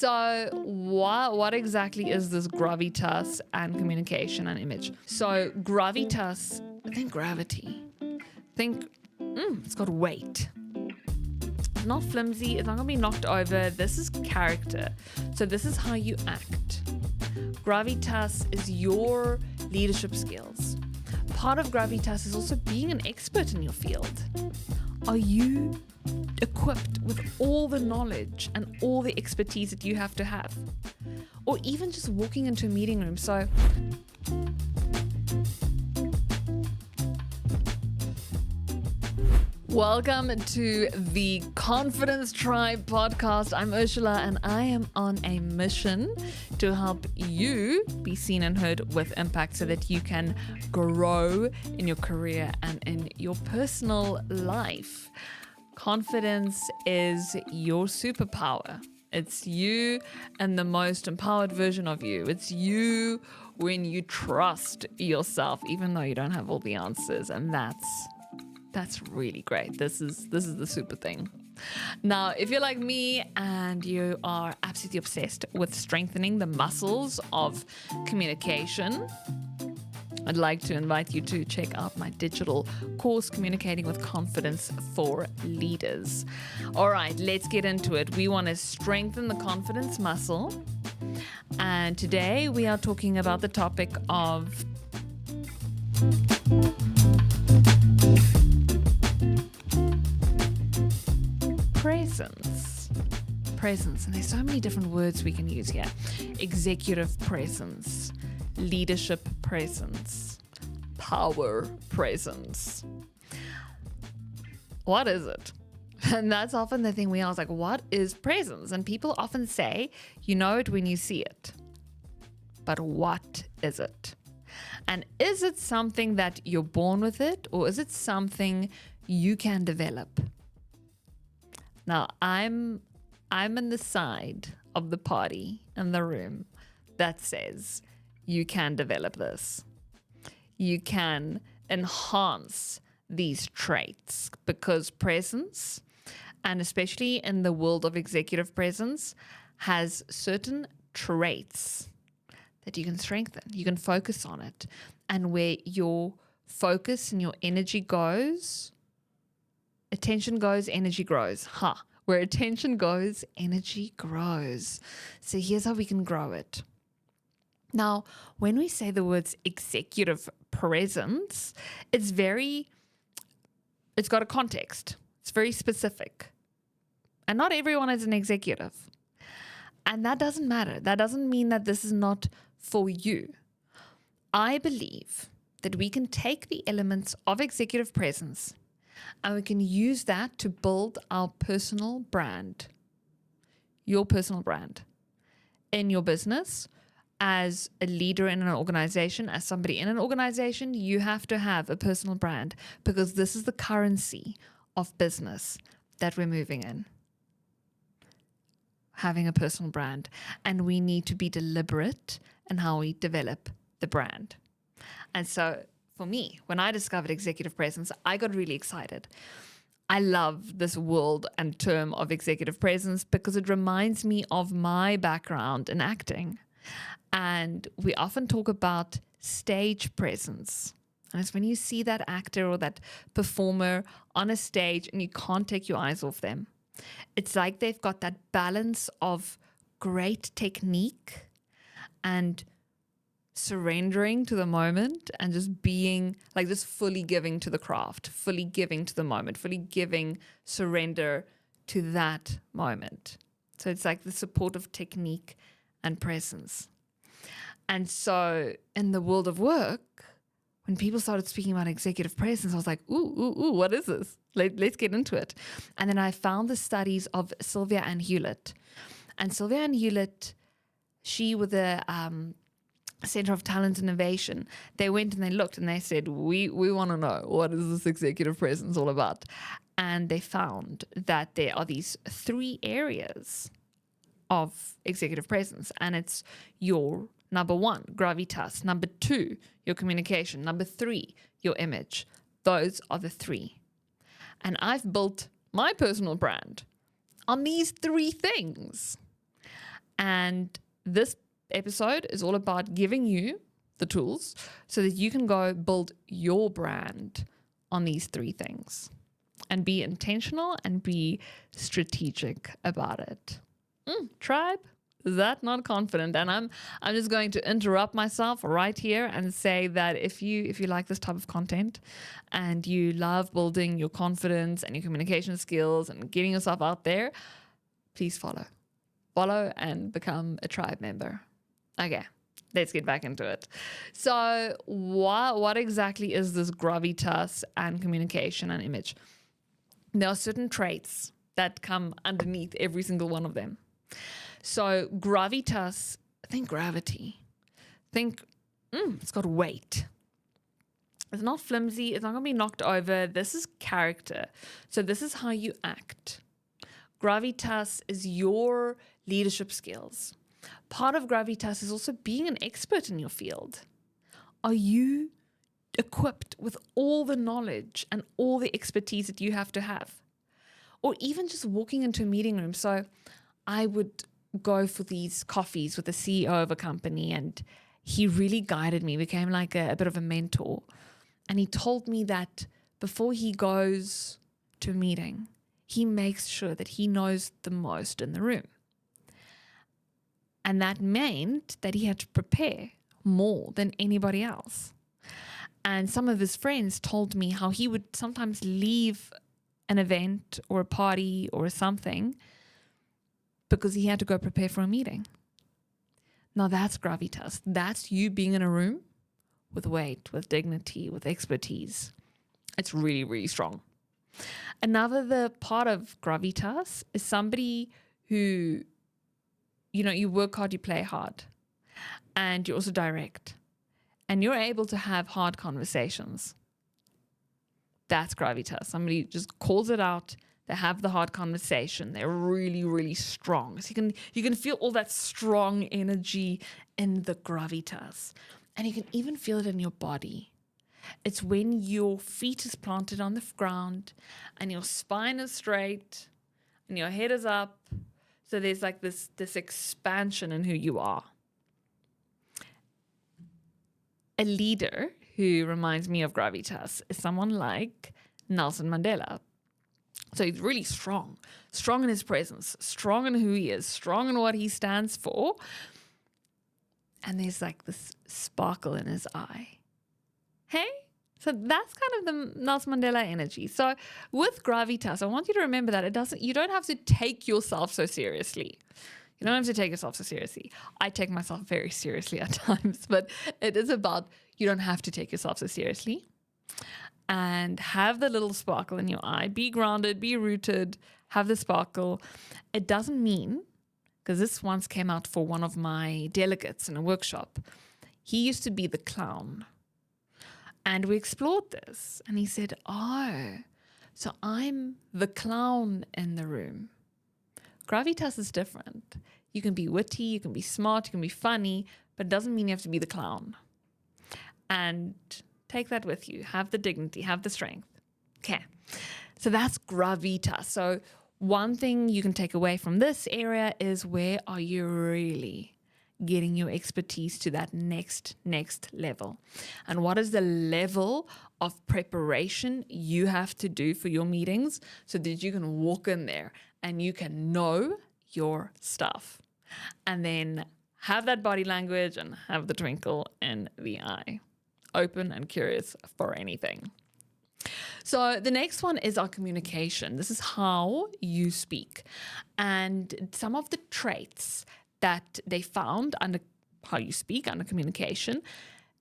So what exactly is this gravitas and communication and image? So gravitas, think gravity. Think, it's got weight. It's not flimsy. It's not going to be knocked over. This is character. So this is how you act. Gravitas is your leadership skills. Part of gravitas is also being an expert in your field. Are you equipped with all the knowledge and all the expertise that you have to have? Or even just walking into a meeting room. So welcome to the Confidence Tribe podcast. I'm Ursula and I am on a mission to help you be seen and heard with impact so that you can grow in your career and in your personal life. Confidence is your superpower. It's you and the most empowered version of you. It's you when you trust yourself, even though you don't have all the answers. And that's really great. This is the super thing. Now, if you're like me and you are absolutely obsessed with strengthening the muscles of communication, I'd like to invite you to check out my digital course, Communicating with Confidence for Leaders. All right, let's get into it. We want to strengthen the confidence muscle. And today we are talking about the topic of presence. And there's so many different words we can use here. Executive presence, leadership presence, power presence. What is it? And that's often the thing we ask, like, what is presence? And people often say, you know it when you see it. But what is it? And is it something that you're born with it, or is it something you can develop? Now, I'm in the side of the party in the room that says you can develop this. You can enhance these traits because presence, and especially in the world of executive presence, has certain traits that you can strengthen. You can focus on it. And where your focus and your energy goes, attention goes, energy grows. Where attention goes, energy grows. So here's how we can grow it. Now, when we say the words executive presence, it's got a context. It's very specific. And not everyone is an executive. And that doesn't matter. That doesn't mean that this is not for you. I believe that we can take the elements of executive presence and we can use that to build our personal brand, your personal brand in your business. As a leader in an organization, as somebody in an organization, you have to have a personal brand because this is the currency of business that we're moving in. Having a personal brand. And we need to be deliberate in how we develop the brand. And so for me, when I discovered executive presence, I got really excited. I love this world and term of executive presence because it reminds me of my background in acting. And we often talk about stage presence. And it's when you see that actor or that performer on a stage and you can't take your eyes off them. It's like they've got that balance of great technique and surrendering to the moment and just being like just fully giving to the craft, fully giving to the moment, fully giving surrender to that moment. So it's like the support of technique and presence. And so in the world of work, when people started speaking about executive presence, I was like, ooh, what is this? Let's get into it. And then I found the studies of Sylvia Ann Hewlett. And Sylvia Ann Hewlett, she with the Center of Talent Innovation, they went and they looked and they said, we want to know, what is this executive presence all about? And they found that there are these 3 areas of executive presence. And it's your number 1, gravitas. Number 2, your communication. Number 3, your image. Those are the 3. And I've built my personal brand on these 3 things. And this episode is all about giving you the tools so that you can go build your brand on these 3 things and be intentional and be strategic about it. Tribe, is that not confident? And I'm just going to interrupt myself right here and say that if you like this type of content and you love building your confidence and your communication skills and getting yourself out there, please follow and become a tribe member. Okay, let's get back into it. So what exactly is this gravitas and communication and image? There are certain traits that come underneath every single one of them. So gravitas, think gravity. Think, it's got weight. It's not flimsy. It's not going to be knocked over. This is character. So this is how you act. Gravitas is your leadership skills. Part of gravitas is also being an expert in your field. Are you equipped with all the knowledge and all the expertise that you have to have? Or even just walking into a meeting room. So I would go for these coffees with the CEO of a company, and he really guided me, became like a bit of a mentor. And he told me that before he goes to a meeting, he makes sure that he knows the most in the room. And that meant that he had to prepare more than anybody else. And some of his friends told me how he would sometimes leave an event or a party or something because he had to go prepare for a meeting. Now that's gravitas. That's you being in a room with weight, with dignity, with expertise. It's really, really strong. Another part of gravitas is somebody who, you work hard, you play hard, and you're also direct, and you're able to have hard conversations. That's gravitas. Somebody just calls it out. They have the hard conversation. They're really, really strong. So you can feel all that strong energy in the gravitas, and you can even feel it in your body. It's when your feet is planted on the ground and your spine is straight and your head is up. So there's like this expansion in who you are. A leader who reminds me of gravitas is someone like Nelson Mandela. So he's really strong in his presence, strong in who he is, strong in what he stands for. And there's like this sparkle in his eye. Hey? So that's kind of the Nelson Mandela energy. So with gravitas, I want you to remember that you don't have to take yourself so seriously. You don't have to take yourself so seriously. I take myself very seriously at times, but it is about you don't have to take yourself so seriously. And have the little sparkle in your eye. Be grounded, be rooted, have the sparkle. It doesn't mean, because this once came out for one of my delegates in a workshop. He used to be the clown. And we explored this. And he said, so I'm the clown in the room. Gravitas is different. You can be witty, you can be smart, you can be funny, but it doesn't mean you have to be the clown. And take that with you. Have the dignity, have the strength. Okay. So that's gravitas. So one thing you can take away from this area is, where are you really getting your expertise to that next level? And what is the level of preparation you have to do for your meetings so that you can walk in there and you can know your stuff, and then have that body language and have the twinkle in the eye, open and curious for anything. So the next one is our communication. This is how you speak, and some of the traits that they found under how you speak, under communication.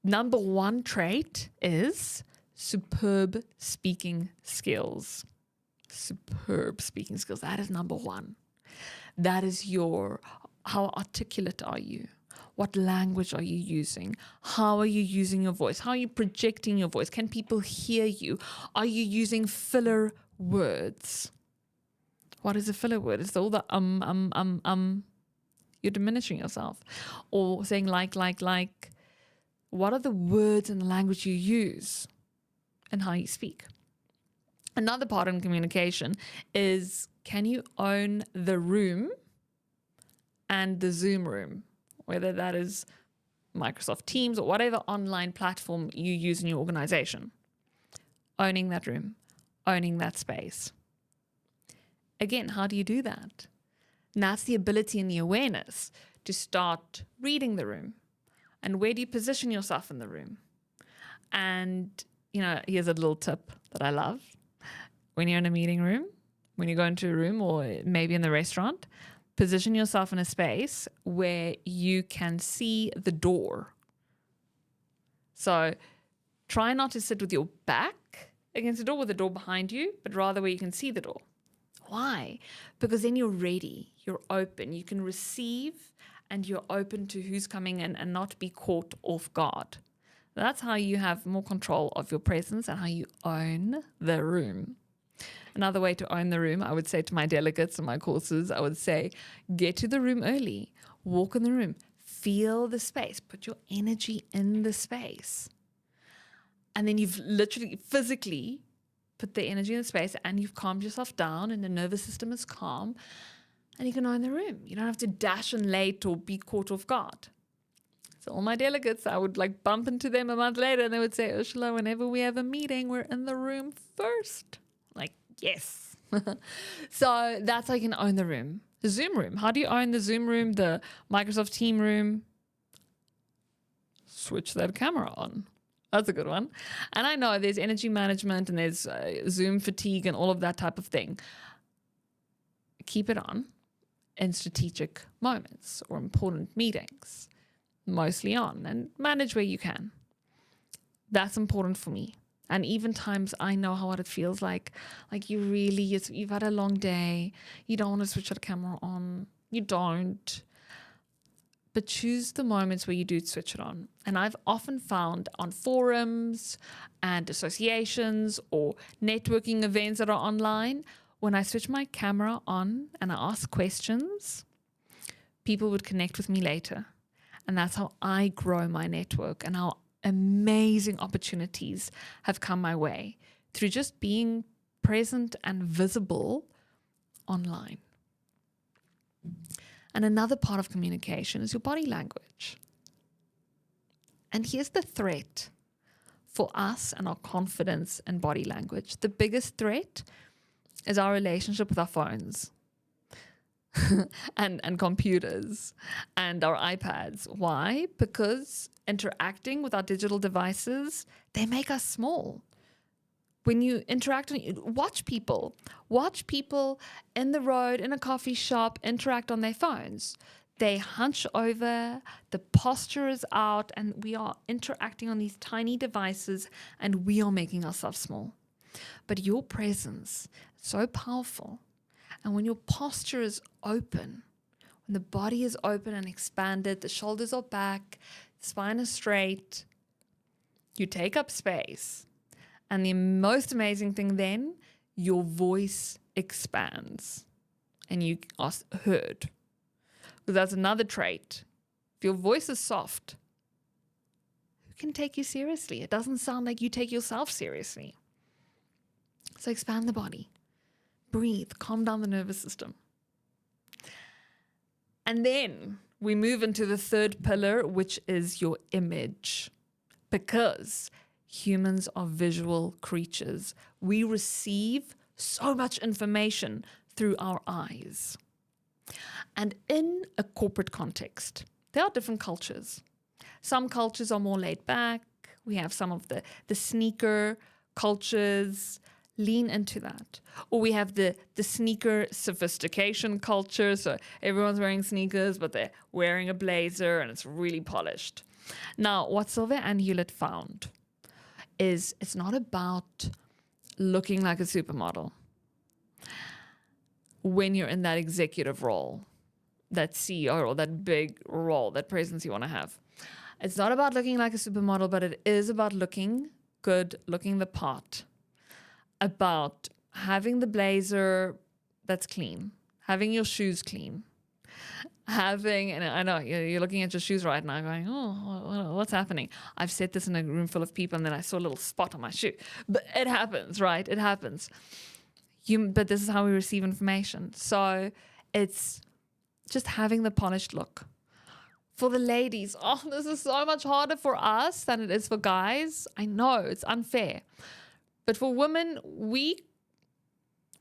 Number 1 trait is superb speaking skills. Superb speaking skills. That is number 1. That is how articulate are you? What language are you using? How are you using your voice? How are you projecting your voice? Can people hear you? Are you using filler words? What is a filler word? It's all the You're diminishing yourself. Or saying like. What are the words and the language you use and how you speak? Another part in communication is, can you own the room and the Zoom room, whether that is Microsoft Teams or whatever online platform you use in your organization. Owning that room, owning that space. Again, how do you do that? And that's the ability and the awareness to start reading the room. And where do you position yourself in the room? And, here's a little tip that I love. When you're in a meeting room, when you go into a room or maybe in the restaurant, position yourself in a space where you can see the door. So try not to sit with your back against the door with the door behind you, but rather where you can see the door. Why? Because then you're ready, you're open, you can receive, and you're open to who's coming in and not be caught off guard. That's how you have more control of your presence and how you own the room. Another way to own the room, I would say to my delegates in my courses, I would say, get to the room early, walk in the room, feel the space, put your energy in the space. And then you've literally physically put the energy in the space and you've calmed yourself down and the nervous system is calm and you can own the room. You don't have to dash in late or be caught off guard. So all my delegates, I would bump into them a month later and they would say, Ursula, whenever we have a meeting, we're in the room first. Yes. So that's how you can own the room. The Zoom room. How do you own the Zoom room, the Microsoft Team room? Switch that camera on. That's a good one. And I know there's energy management and there's Zoom fatigue and all of that type of thing. Keep it on in strategic moments or important meetings. Mostly on, and manage where you can. That's important for me. And even times I know how it feels like you've had a long day. You don't want to switch the camera on. You don't. But choose the moments where you do switch it on. And I've often found on forums and associations or networking events that are online, when I switch my camera on and I ask questions, people would connect with me later. And that's how I grow my network and how amazing opportunities have come my way through just being present and visible online. And another part of communication is your body language. And here's the threat for us and our confidence and body language. The biggest threat is our relationship with our phones and computers and our iPads. Why? Because interacting with our digital devices, they make us small. When you interact, watch people in the road, in a coffee shop, interact on their phones. They hunch over, the posture is out, and we are interacting on these tiny devices, and we are making ourselves small. But your presence is so powerful. And when your posture is open, when the body is open and expanded, the shoulders are back, the spine is straight, you take up space. And the most amazing thing then, your voice expands and you are heard. Because that's another trait. If your voice is soft, who can take you seriously? It doesn't sound like you take yourself seriously. So expand the body. Breathe, calm down the nervous system. And then we move into the third pillar, which is your image. Because humans are visual creatures. We receive so much information through our eyes. And in a corporate context, there are different cultures. Some cultures are more laid back. We have some of the sneaker cultures. Lean into that. Or we have the sneaker sophistication culture. So everyone's wearing sneakers, but they're wearing a blazer and it's really polished. Now, what Sylvia and Hewlett found is it's not about looking like a supermodel when you're in that executive role, that CEO role, that big role, that presence you want to have. It's not about looking like a supermodel, but it is about looking good, looking the part. About having the blazer that's clean, having your shoes clean, and I know you're looking at your shoes right now going, oh, what's happening? I've said this in a room full of people and then I saw a little spot on my shoe. But it happens, right? It happens. But this is how we receive information. So it's just having the polished look. For the ladies, oh, this is so much harder for us than it is for guys. I know it's unfair. But for women, we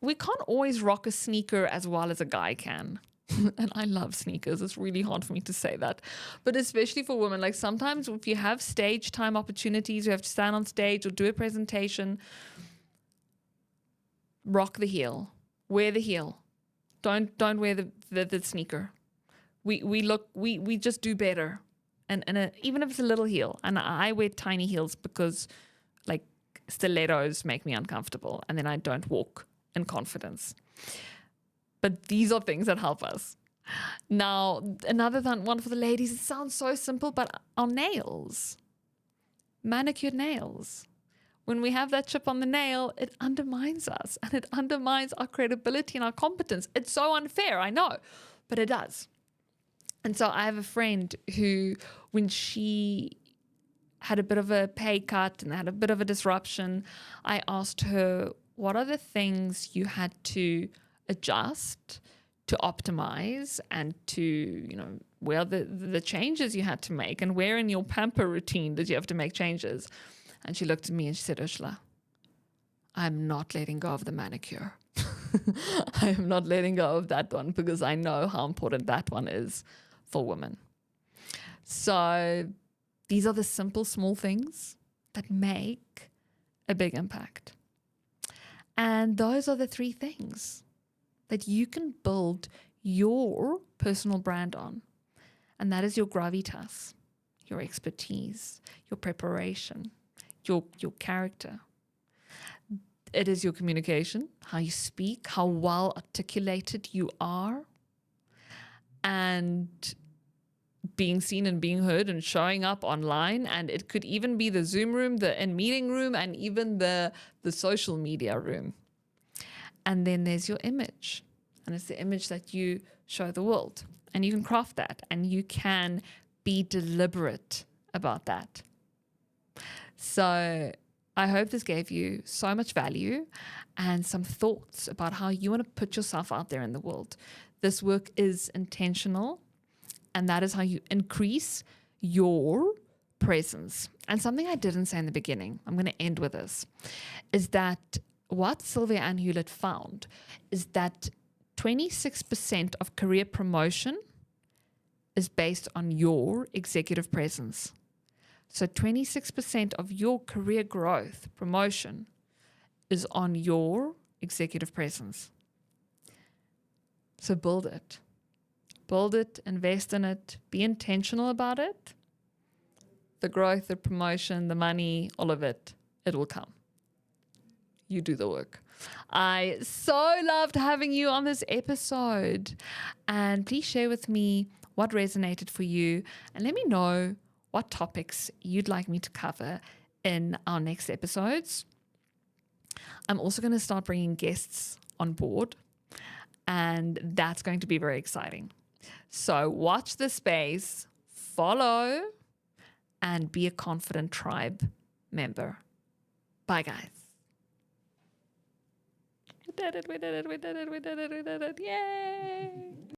can't always rock a sneaker as well as a guy can. And I love sneakers. It's really hard for me to say that. But especially for women, like sometimes if you have stage time opportunities, you have to stand on stage or do a presentation, rock the heel. Wear the heel. Don't wear the sneaker. We just do better. And even if it's a little heel. And I wear tiny heels because like stilettos make me uncomfortable. And then I don't walk in confidence. But these are things that help us. Now, another one for the ladies, it sounds so simple, but our nails. Manicured nails. When we have that chip on the nail, it undermines us and it undermines our credibility and our competence. It's so unfair, I know, but it does. And so I have a friend who, when she had a bit of a pay cut and had a bit of a disruption, I asked her, what are the things you had to adjust, to optimize, and to, where are the changes you had to make, and where in your pamper routine did you have to make changes? And she looked at me and she said, Ursula, I'm not letting go of the manicure. I am not letting go of that one because I know how important that one is for women. So these are the simple, small things that make a big impact. And those are the 3 things that you can build your personal brand on. And that is your gravitas, your expertise, your preparation, your character. It is your communication, how you speak, how well articulated you are, and being seen and being heard and showing up online. And it could even be the Zoom room, the in-meeting room, and even the social media room. And then there's your image. And it's the image that you show the world. And you can craft that. And you can be deliberate about that. So I hope this gave you so much value and some thoughts about how you want to put yourself out there in the world. This work is intentional, and that is how you increase your presence. And something I didn't say in the beginning, I'm going to end with this, is that what Sylvia Ann Hewlett found is that 26% of career promotion is based on your executive presence. So 26% of your career growth, promotion, is on your executive presence. So build it. Build it, invest in it, be intentional about it. The growth, the promotion, the money, all of it, it will come. You do the work. I so loved having you on this episode. And please share with me what resonated for you. And let me know what topics you'd like me to cover in our next episodes. I'm also going to start bringing guests on board. And that's going to be very exciting. So watch the space, follow, and be a confident tribe member. Bye, guys. We did it. Yay!